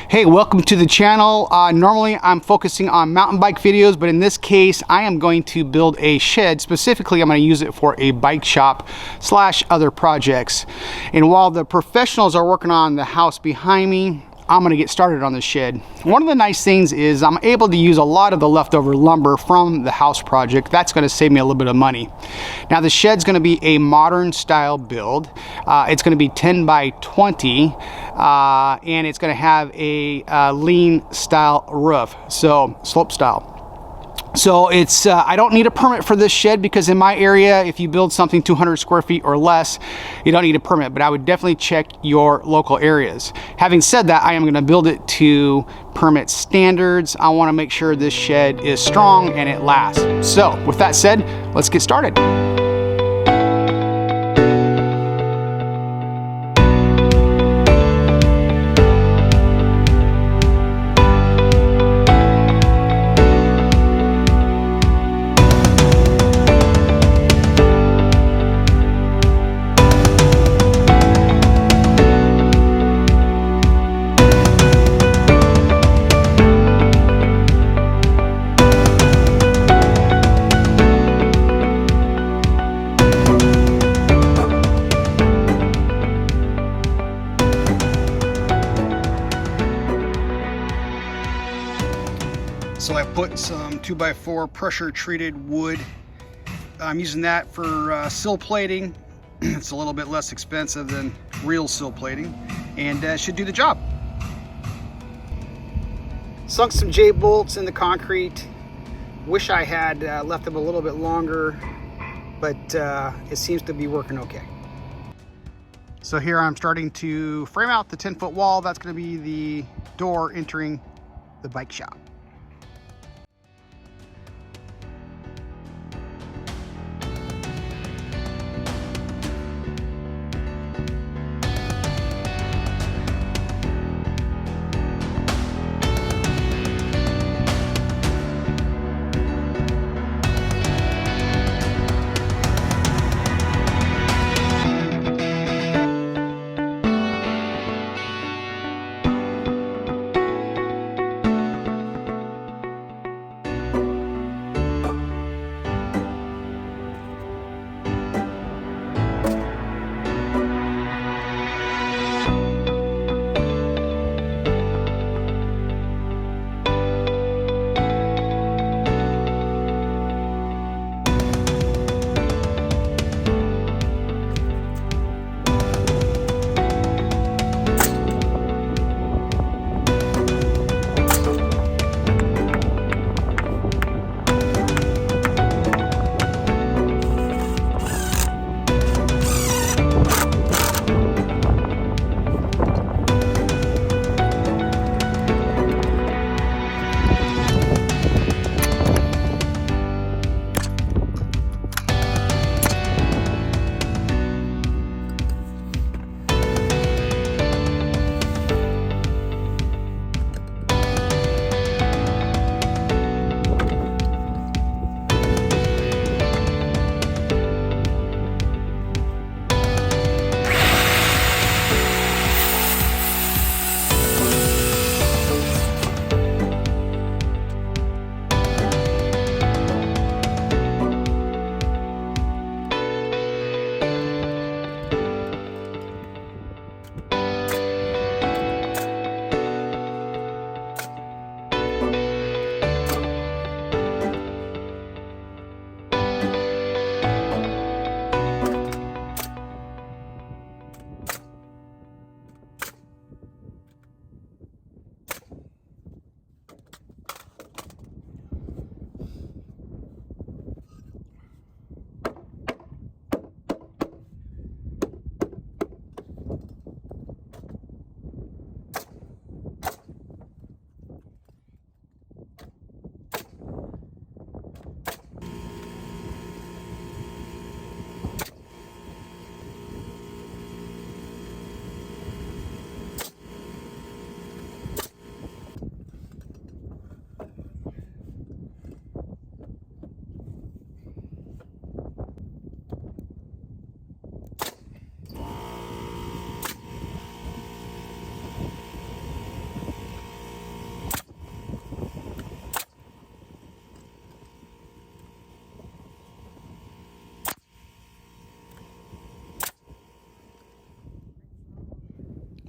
Hey, welcome to the channel. Normally I'm focusing on mountain bike videos, but in this case I am going to build a shed. Specifically, I'm going to use it for a bike shop slash other projects. And while the professionals are working on the house behind me, I'm going to get started on the shed. One of the nice things is I'm able to use a lot of the leftover lumber from the house project. That's going to save me a little bit of money. Now the shed's going to be a modern style build. It's going to be 10 by 20 and it's going to have a lean style roof, so slope style. So it's I don't need a permit for this shed because in my area, if you build something 200 square feet or less, you don't need a permit, but I would definitely check your local areas. Having said that, I am going to build it to permit standards. I want to make sure this shed is strong and it lasts. So with that said, let's get started. So I put some 2x4 pressure treated wood. I'm using that for sill plating. It's a little bit less expensive than real sill plating and should do the job. Sunk some J bolts in the concrete. Wish I had left them a little bit longer, but it seems to be working okay. So here I'm starting to frame out the 10-foot wall. That's going to be the door entering the bike shop.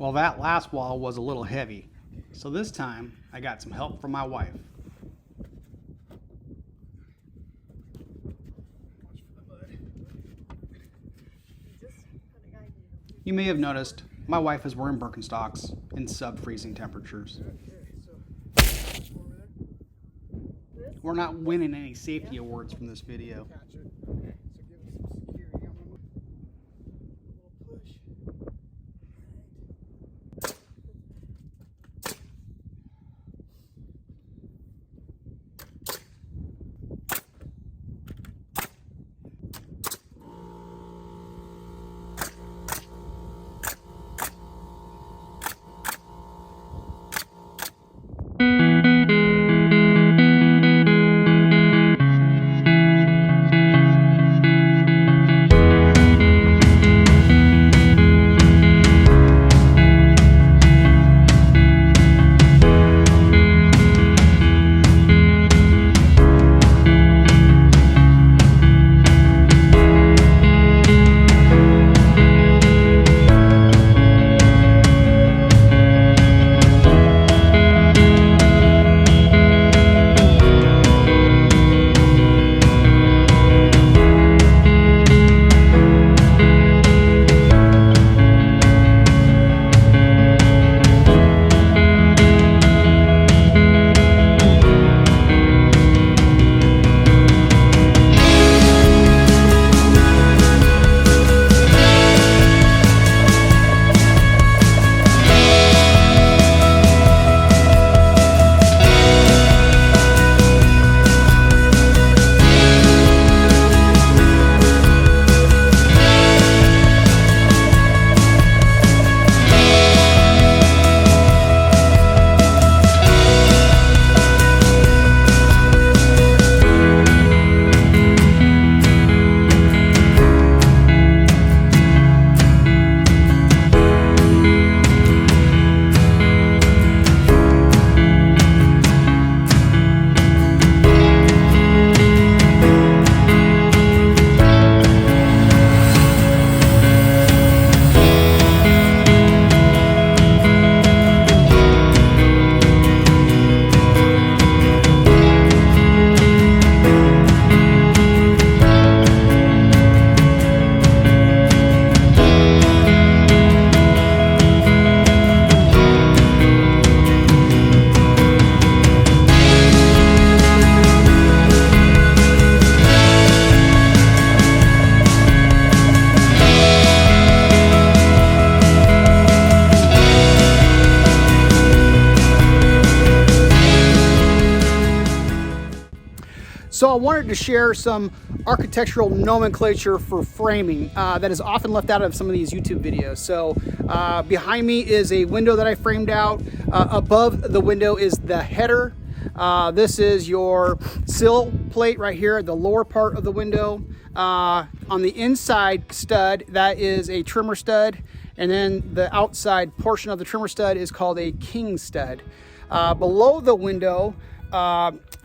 Well, that last wall was a little heavy, so this time I got some help from my wife. You may have noticed my wife is wearing Birkenstocks in sub-freezing temperatures. We're not winning any safety awards from this video. So I wanted to share some architectural nomenclature for framing that is often left out of some of these YouTube videos. So behind me is a window that I framed out. Above the window is the header. This is your sill plate right here, the lower part of the window. On the inside stud, that is a trimmer stud. And then the outside portion of the trimmer stud is called a king stud. Below the window,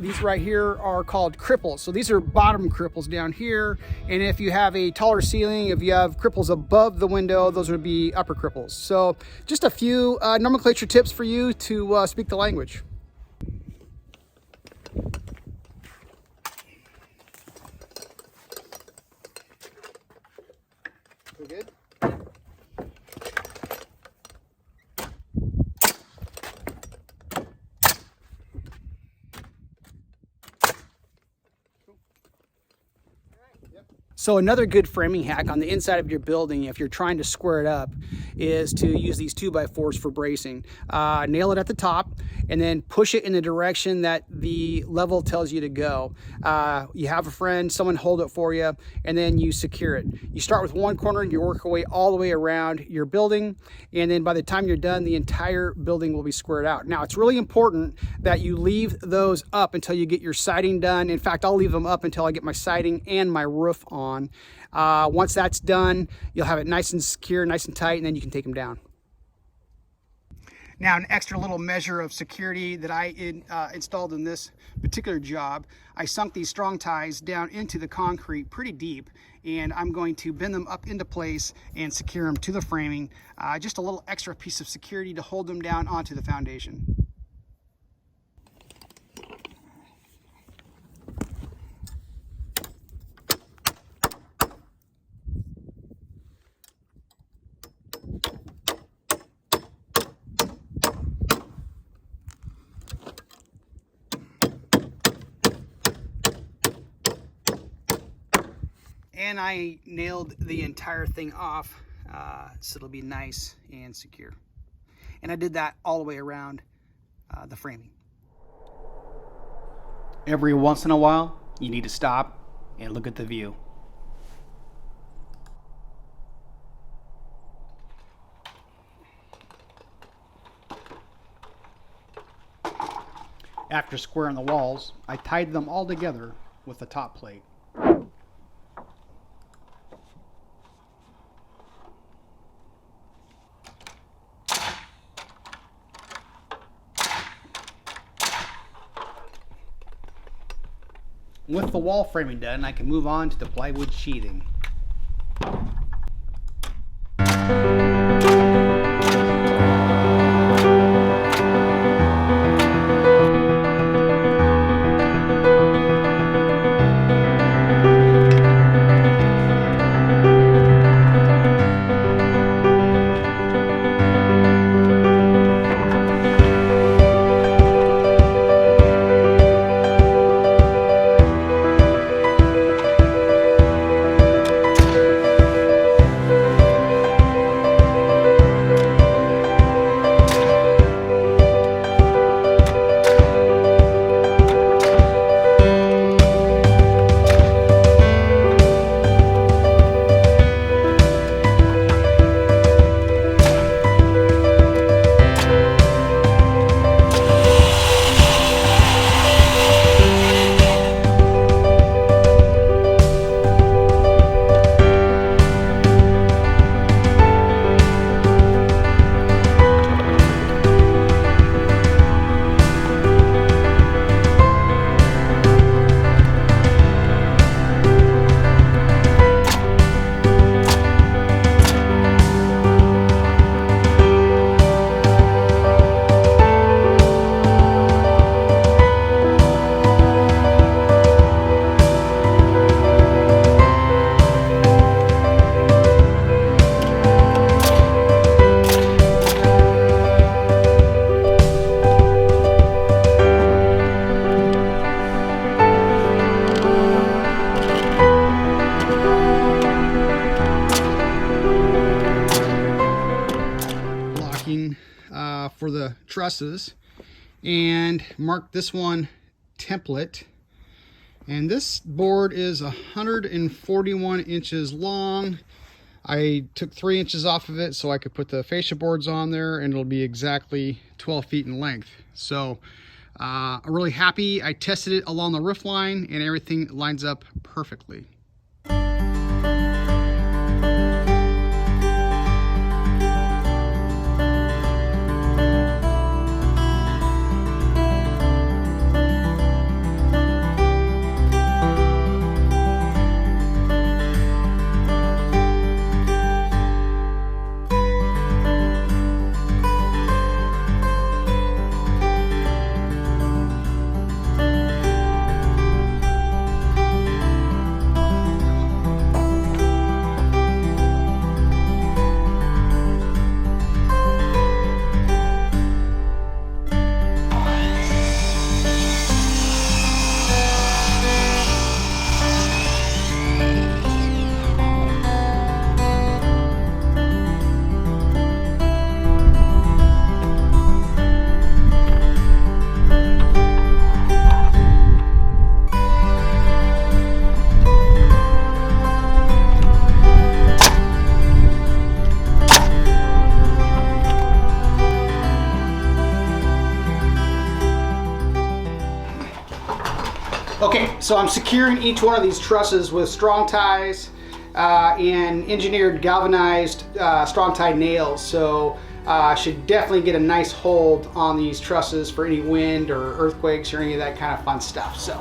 these right here are called cripples. So these are bottom cripples down here. And if you have a taller ceiling, if you have cripples above the window, those would be upper cripples. So just a few nomenclature tips for you to speak the language. We're good? So another good framing hack on the inside of your building, if you're trying to square it up, is to use these 2x4s for bracing. Nail it at the top and then push it in the direction that the level tells you to go. You have a friend, someone hold it for you, and then you secure it. You start with one corner, you work your way all the way around your building, and then by the time you're done, the entire building will be squared out. Now, it's really important that you leave those up until you get your siding done. In fact, I'll leave them up until I get my siding and my roof on. Once that's done, you'll have it nice and secure, nice and tight, and then you can take them down. Now, an extra little measure of security that I installed in this particular job, I sunk these strong ties down into the concrete pretty deep, and I'm going to bend them up into place and secure them to the framing. Just a little extra piece of security to hold them down onto the foundation. And I nailed the entire thing off, so it'll be nice and secure. And I did that all the way around the framing. Every once in a while, you need to stop and look at the view. After squaring the walls, I tied them all together with the top plate. With the wall framing done, I can move on to the plywood sheathing. For the trusses, and mark this one template, and this board is 141 inches long. I took 3 inches off of it so I could put the fascia boards on there, and it'll be exactly 12 feet in length. So I'm really happy. I tested it along the roof line and everything lines up perfectly. Okay, so I'm securing each one of these trusses with strong ties and engineered galvanized strong tie nails. So should definitely get a nice hold on these trusses for any wind or earthquakes or any of that kind of fun stuff. So.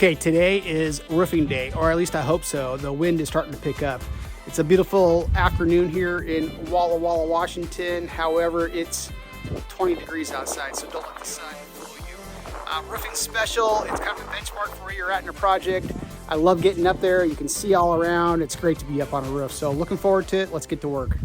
Okay, today is roofing day, or at least I hope so. The wind is starting to pick up. It's a beautiful afternoon here in Walla Walla, Washington. However, it's 20 degrees outside, so don't let the sun fool you. Roofing special, it's kind of a benchmark for where you're at in your project. I love getting up there. You can see all around. It's great to be up on a roof. So looking forward to it. Let's get to work.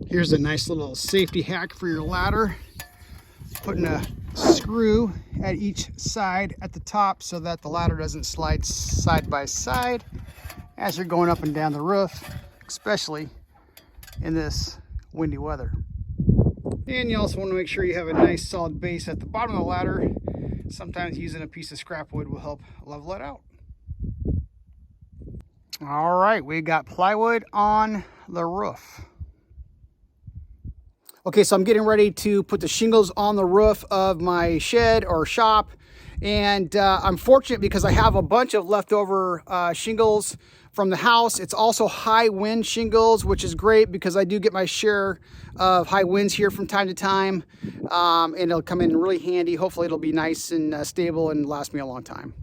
Here's a nice little safety hack for your ladder. Putting a screw at each side at the top so that the ladder doesn't slide side by side as you're going up and down the roof, especially in this windy weather. And you also want to make sure you have a nice solid base at the bottom of the ladder. Sometimes using a piece of scrap wood will help level it out. All right, we got plywood on the roof. Okay, so I'm getting ready to put the shingles on the roof of my shed or shop. And I'm fortunate because I have a bunch of leftover shingles from the house. It's also high wind shingles, which is great because I do get my share of high winds here from time to time. And it'll come in really handy. Hopefully it'll be nice and stable and last me a long time.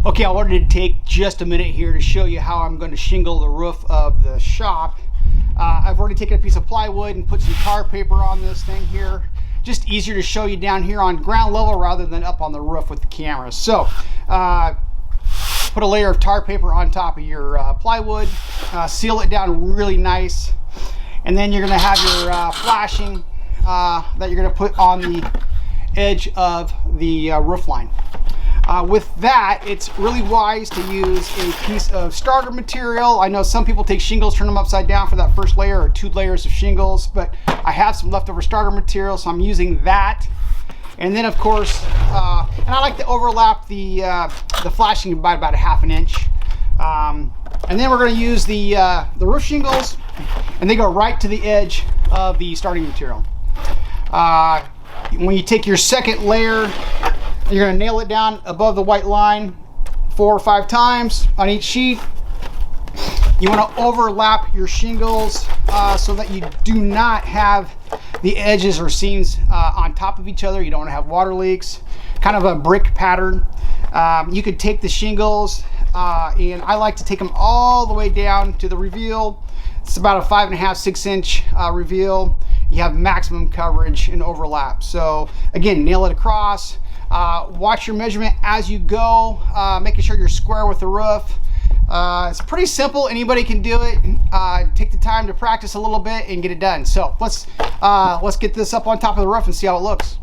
Okay, I wanted to take just a minute here to show you how I'm going to shingle the roof of the shop. I've already taken a piece of plywood and put some tar paper on this thing here. Just easier to show you down here on ground level rather than up on the roof with the camera. So put a layer of tar paper on top of your plywood, seal it down really nice, and then you're going to have your flashing that you're going to put on the edge of the roof line. With that, it's really wise to use a piece of starter material. I know some people take shingles, turn them upside down for that first layer or 2 layers of shingles, but I have some leftover starter material, so I'm using that. And then, of course, and I like to overlap the flashing by about a ½ inch. And then we're going to use the roof shingles, and they go right to the edge of the starting material. When you take your second layer, you're going to nail it down above the white line 4 or 5 times on each sheet. You want to overlap your shingles so that you do not have the edges or seams on top of each other. You don't want to have water leaks. Kind of a brick pattern. You could take the shingles and I like to take them all the way down to the reveal. It's about a 5.5, 6 inch reveal. You have maximum coverage and overlap. So again, nail it across. Watch your measurement as you go, making sure you're square with the roof. It's pretty simple. Anybody can do it. Take the time to practice a little bit and get it done. So let's get this up on top of the roof and see how it looks.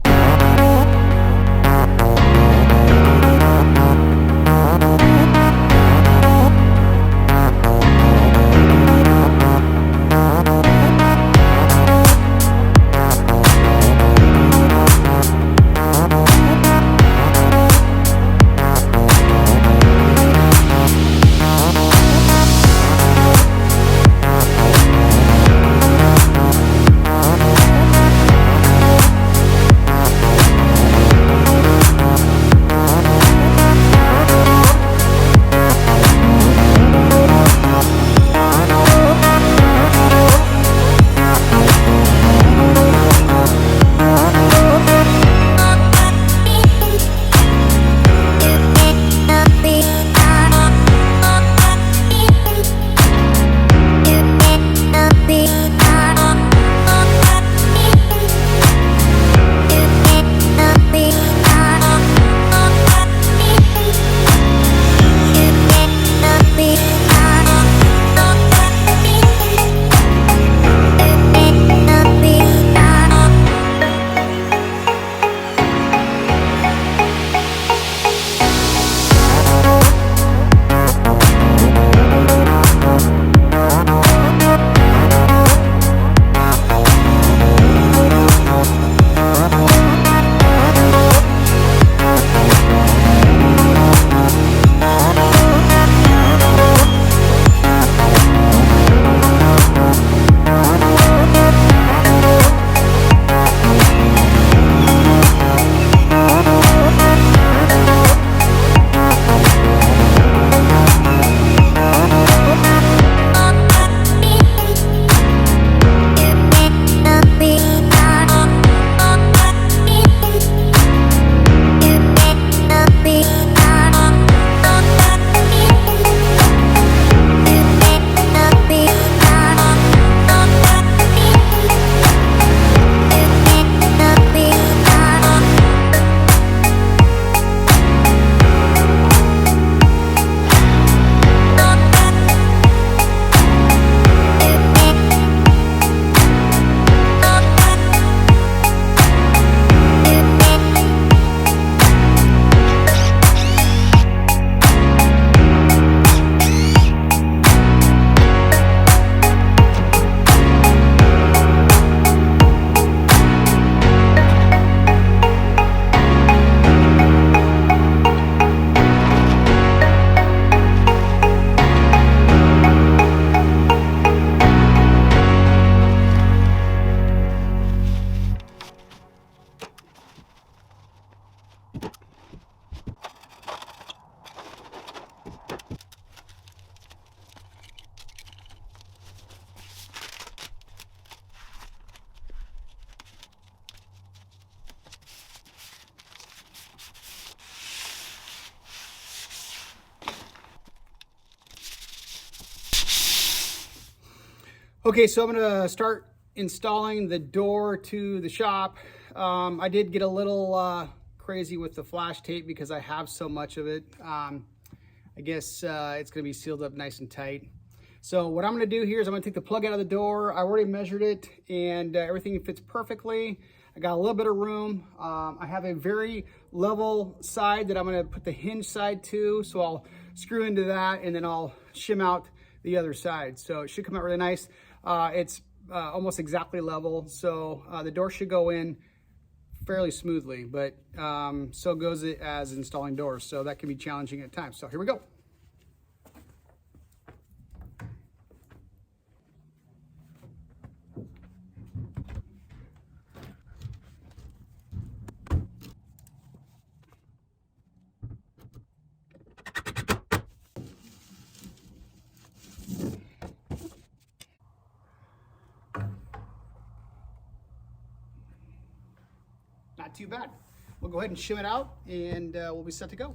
Okay, so I'm gonna start installing the door to the shop. I did get a little crazy with the flash tape because I have so much of it. I guess it's gonna be sealed up nice and tight. So what I'm gonna do here is I'm gonna take the plug out of the door. I already measured it and everything fits perfectly. I got a little bit of room. I have a very level side that I'm gonna put the hinge side to. So I'll screw into that and then I'll shim out the other side. So it should come out really nice. It's almost exactly level. So the door should go in fairly smoothly, but so goes it as installing doors. So that can be challenging at times. So here we go. Not too bad. We'll go ahead and shim it out and we'll be set to go.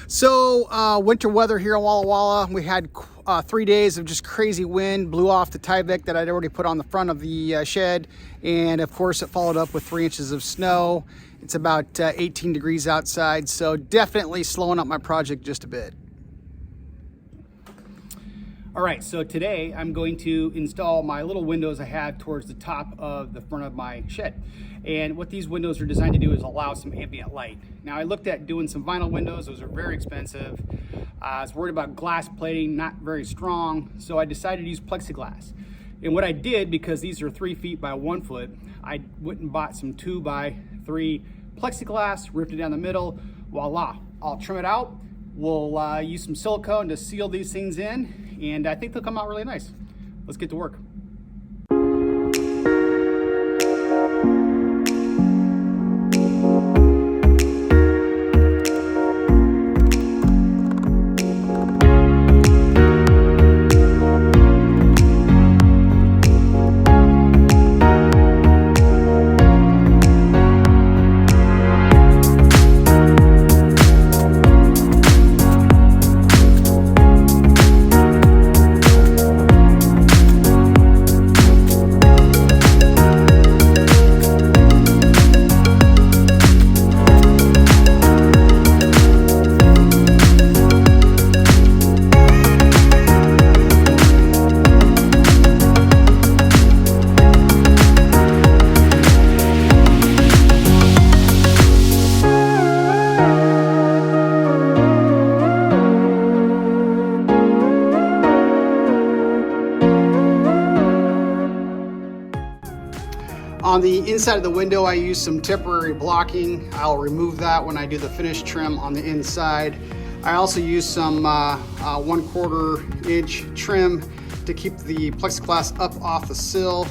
So winter weather here in Walla Walla. We had 3 days of just crazy wind, blew off the Tyvek that I'd already put on the front of the shed, and of course it followed up with 3 inches of snow. It's about 18 degrees outside, so definitely slowing up my project just a bit. All right, so today I'm going to install my little windows I have towards the top of the front of my shed. And what these windows are designed to do is allow some ambient light. Now I looked at doing some vinyl windows, those are very expensive. I was worried about glass plating, not very strong, so I decided to use plexiglass. And what I did, because these are 3 feet by 1 foot, I went and bought some 2 by 3 plexiglass, ripped it down the middle, voila. I'll trim it out. We'll use some silicone to seal these things in, and I think they'll come out really nice. Let's get to work. On the inside of the window, I use some temporary blocking. I'll remove that when I do the finish trim on the inside. I also use some 1/4 inch trim to keep the plexiglass up off the sill.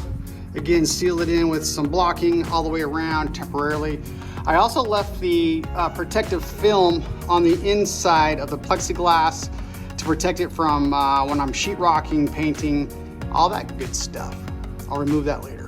Again, seal it in with some blocking all the way around temporarily. I also left the protective film on the inside of the plexiglass to protect it from when I'm sheetrocking, painting, all that good stuff. I'll remove that later.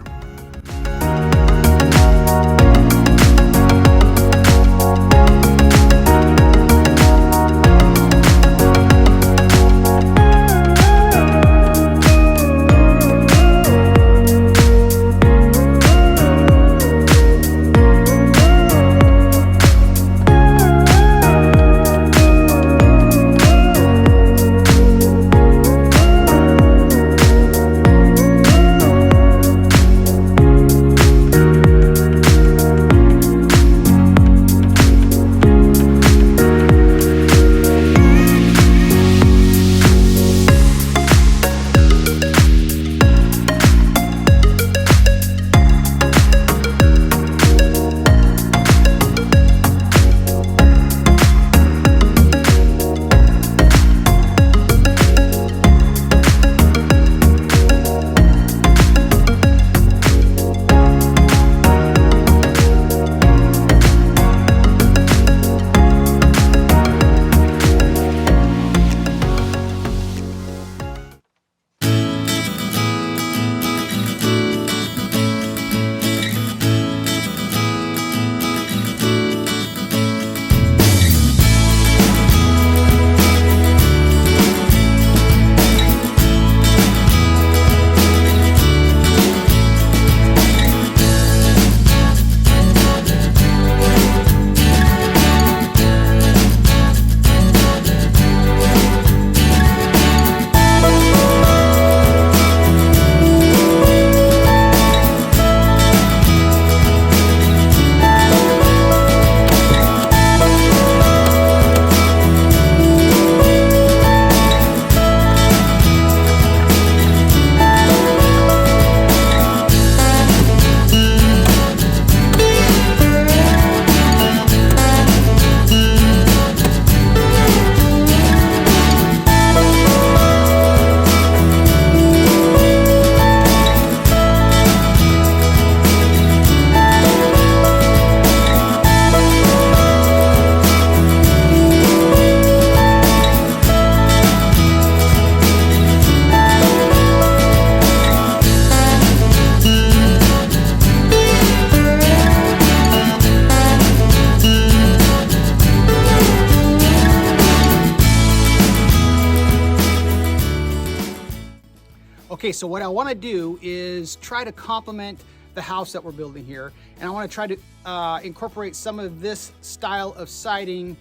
Okay, so what I want to do is try to complement the house that we're building here, and I want to try to incorporate some of this style of siding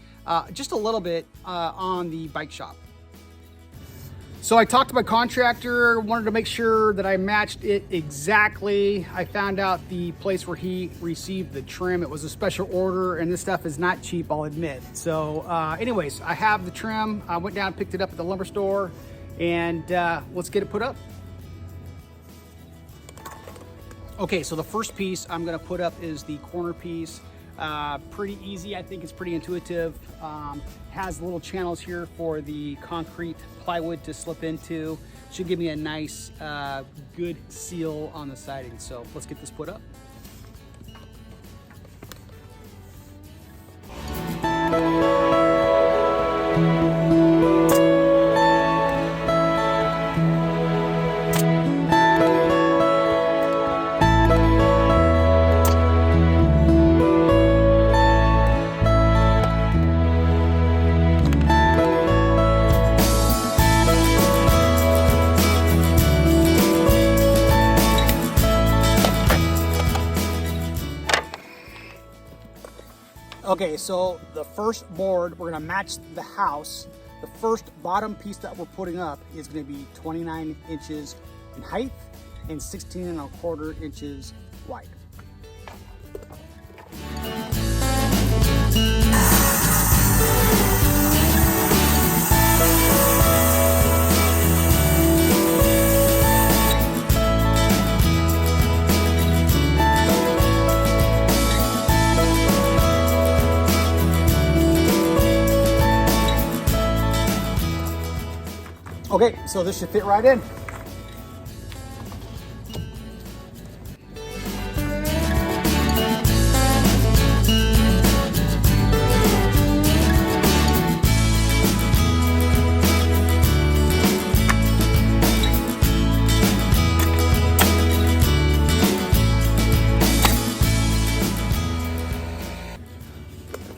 just a little bit on the bike shop. So I talked to my contractor, wanted to make sure that I matched it exactly. I found out the place where he received the trim. It was a special order, and this stuff is not cheap, I'll admit. So anyways, I have the trim. I went down and picked it up at the lumber store, and let's get it put up. Okay, so the first piece I'm gonna put up is the corner piece. Pretty easy, I think it's pretty intuitive. Has little channels here for the concrete plywood to slip into. Should give me a nice, good seal on the siding. So let's get this put up. Okay, so the first board, we're gonna match the house. The first bottom piece that we're putting up is gonna be 29 inches in height and 16¼ inches wide. Okay, so this should fit right in.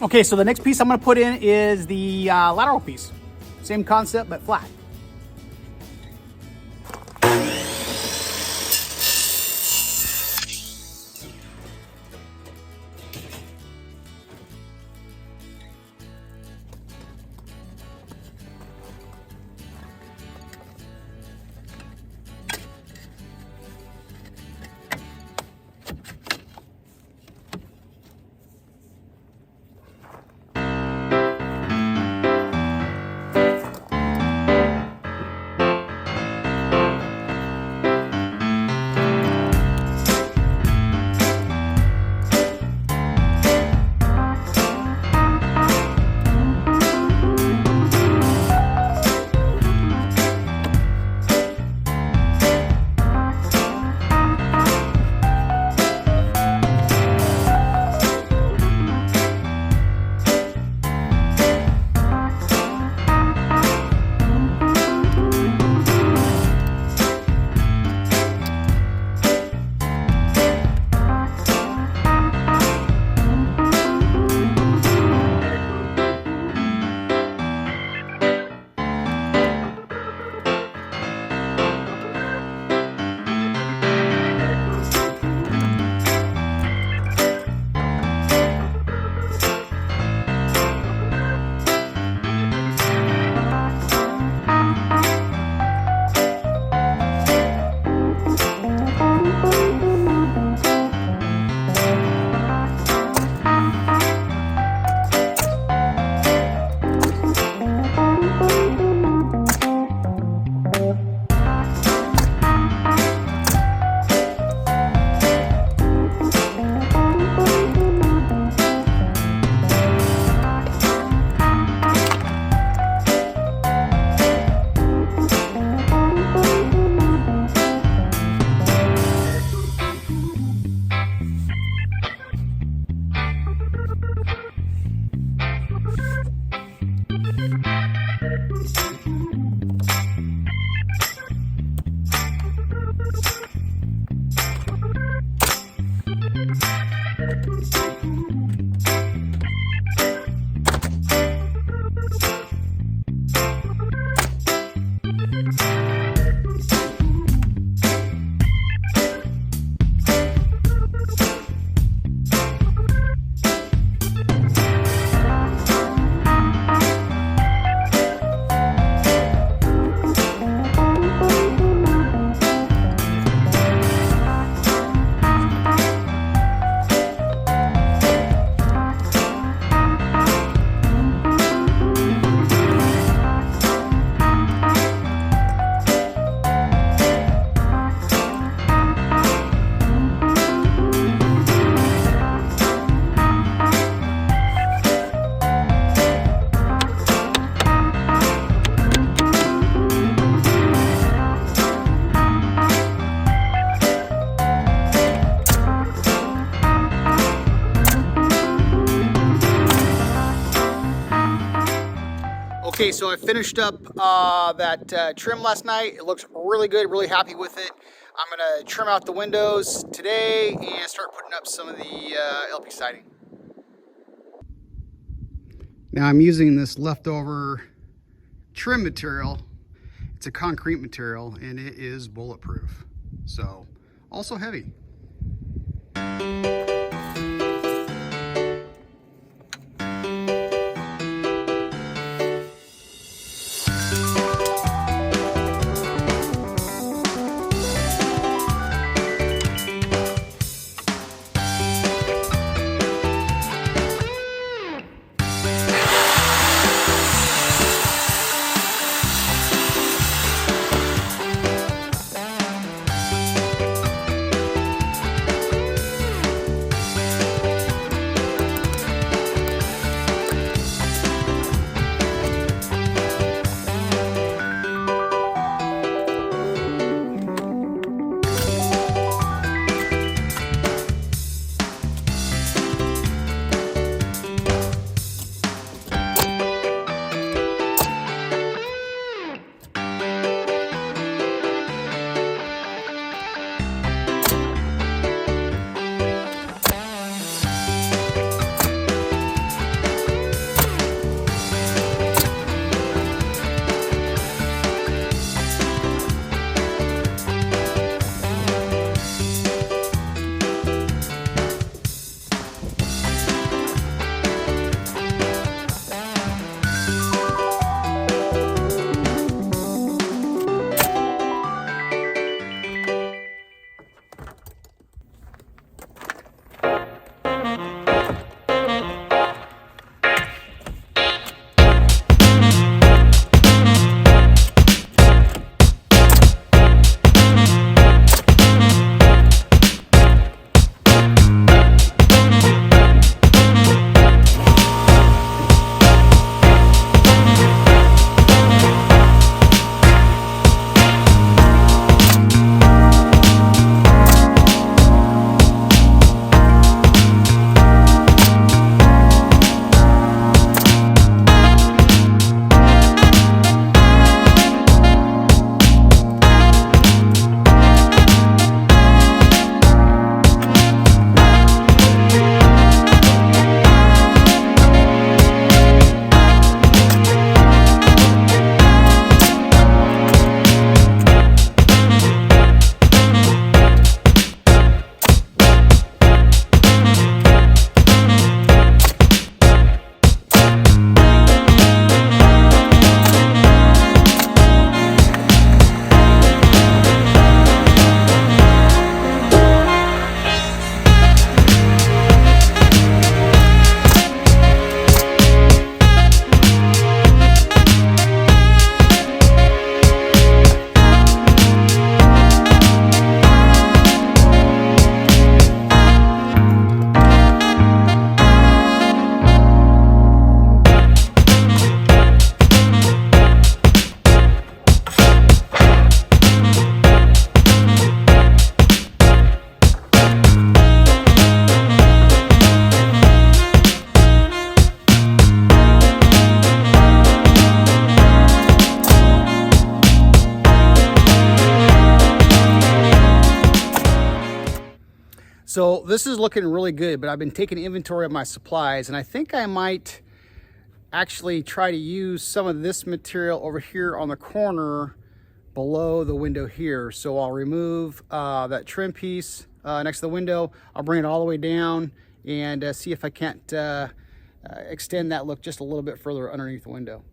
Okay, so the next piece I'm gonna put in is the lateral piece. Same concept, but flat. Okay, so I finished up that trim last night. It looks really good, really happy with it. I'm gonna trim out the windows today and start putting up some of the LP siding. Now I'm using this leftover trim material. It's a concrete material and it is bulletproof. So, also heavy. So this is looking really good, but I've been taking inventory of my supplies, and I think I might actually try to use some of this material over here on the corner below the window here. So I'll remove that trim piece next to the window. I'll bring it all the way down and see if I can't extend that look just a little bit further underneath the window.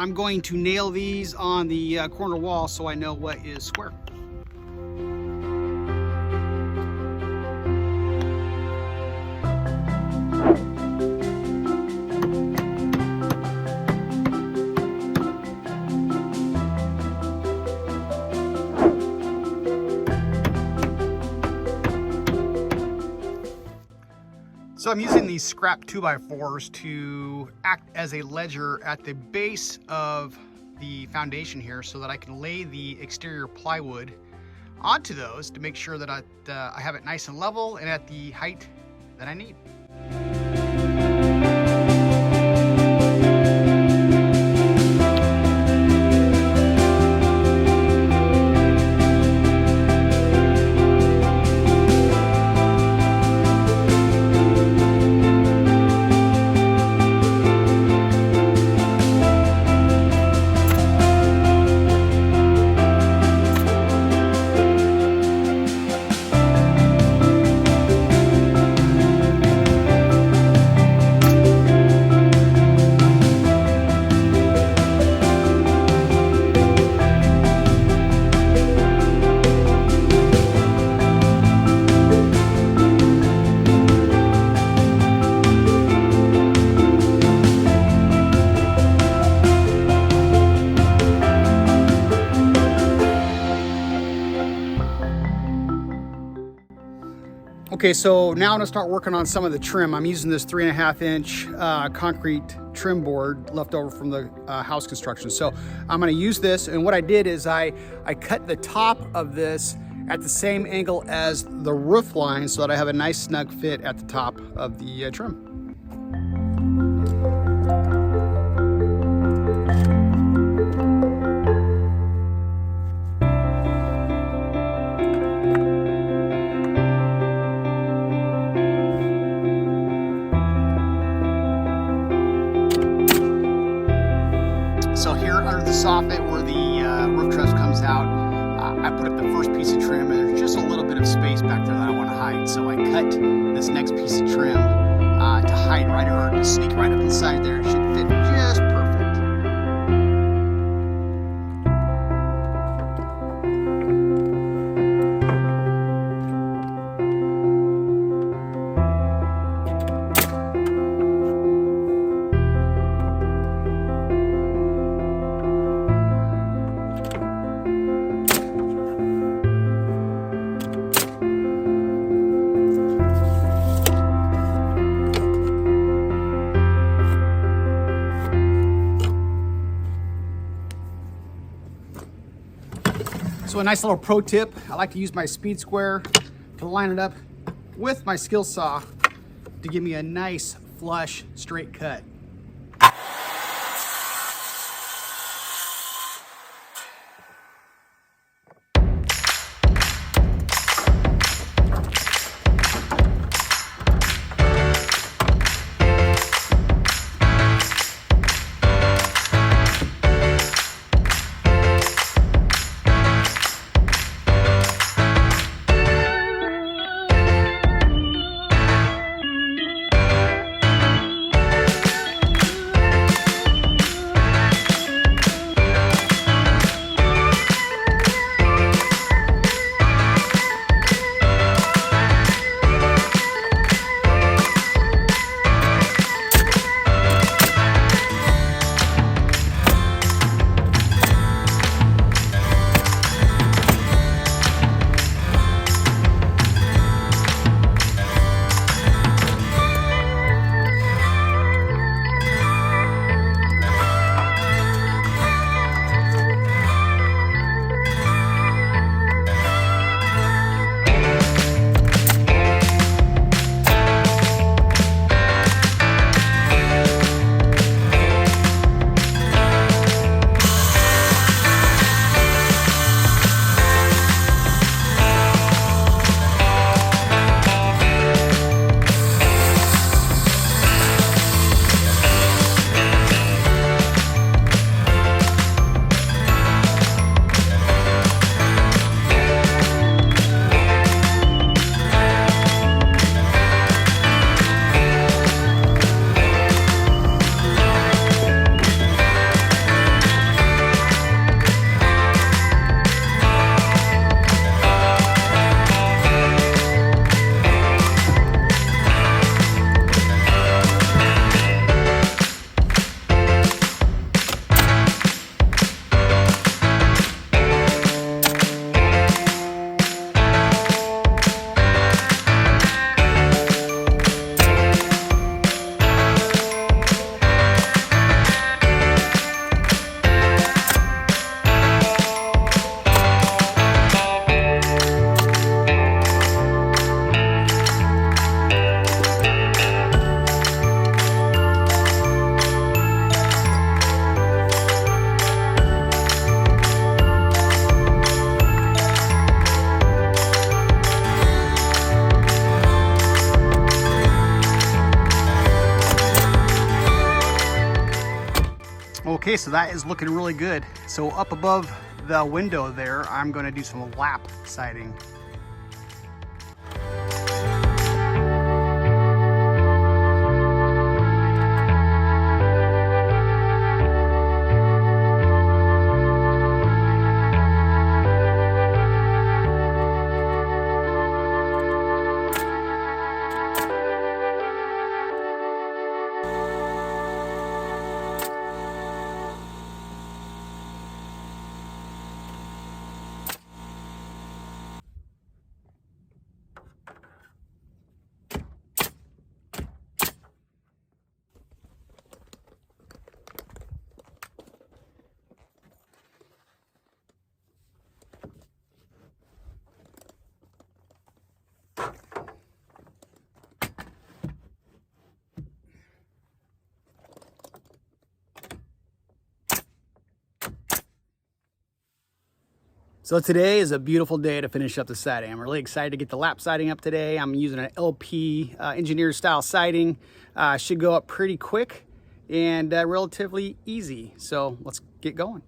I'm going to nail these on the corner wall so I know what is square. So I'm using these scrap 2x4s to act as a ledger at the base of the foundation here so that I can lay the exterior plywood onto those to make sure that I have it nice and level and at the height that I need. Okay, so now I'm gonna start working on some of the trim. I'm using this 3.5 inch concrete trim board left over from the house construction. So I'm gonna use this, and what I did is I cut the top of this at the same angle as the roof line so that I have a nice snug fit at the top of the trim. So here under the soffit where the roof truss comes out, I put up the first piece of trim, and there's just a little bit of space back there that I want to hide. So I cut this next piece of trim to hide right, or to sneak right up inside there. It should fit just perfect. So a nice little pro tip, I like to use my speed square to line it up with my skill saw to give me a nice, flush, straight cut. Okay, so that is looking really good. So up above the window there, I'm going to do some lap siding. So today is a beautiful day to finish up the siding. I'm really excited to get the lap siding up today. I'm using an LP engineer style siding. Should go up pretty quick and relatively easy. So let's get going.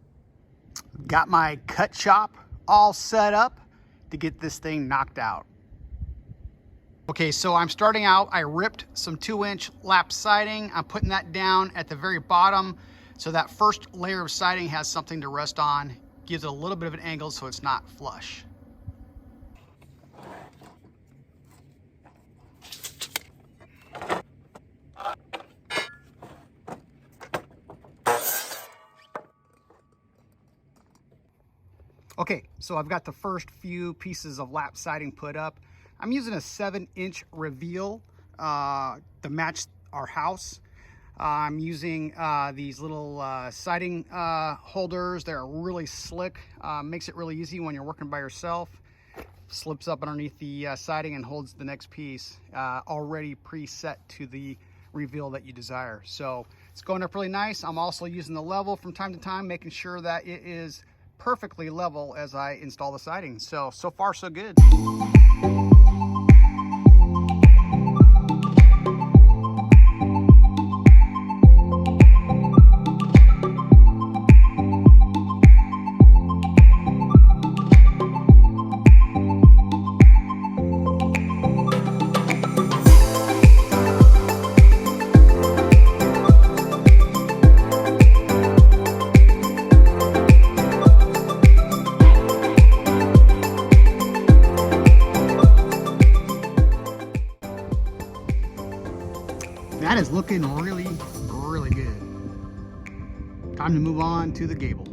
Got my cut shop all set up to get this thing knocked out. Okay, so I'm starting out. I ripped some 2-inch lap siding. I'm putting that down at the very bottom so that first layer of siding has something to rest on. Gives it a little bit of an angle so it's not flush. Okay, so I've got the first few pieces of lap siding put up. I'm using a 7-inch reveal to match our house. I'm using these little siding holders. They're really slick. Makes it really easy when you're working by yourself. Slips up underneath the siding and holds the next piece already preset to the reveal that you desire. So it's going up really nice. I'm also using the level from time to time, making sure that it is perfectly level as I install the siding. So far so good. That is looking really, really good. Time to move on to the gable.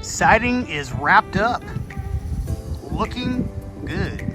Siding is wrapped up, looking good.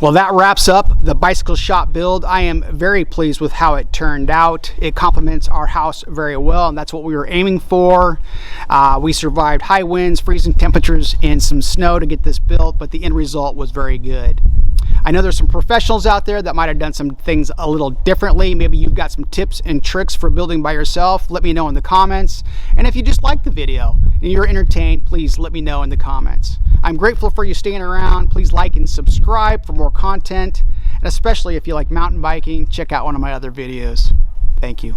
Well, that wraps up the bicycle shop build. I am very pleased with how it turned out. It complements our house very well, and that's what we were aiming for. We survived high winds, freezing temperatures, and some snow to get this built, but the end result was very good. I know there's some professionals out there that might have done some things a little differently. Maybe you've got some tips and tricks for building by yourself. Let me know in the comments. And if you just like the video and you're entertained, please let me know in the comments. I'm grateful for you staying around. Please like and subscribe for more content. And especially if you like mountain biking, check out one of my other videos. Thank you.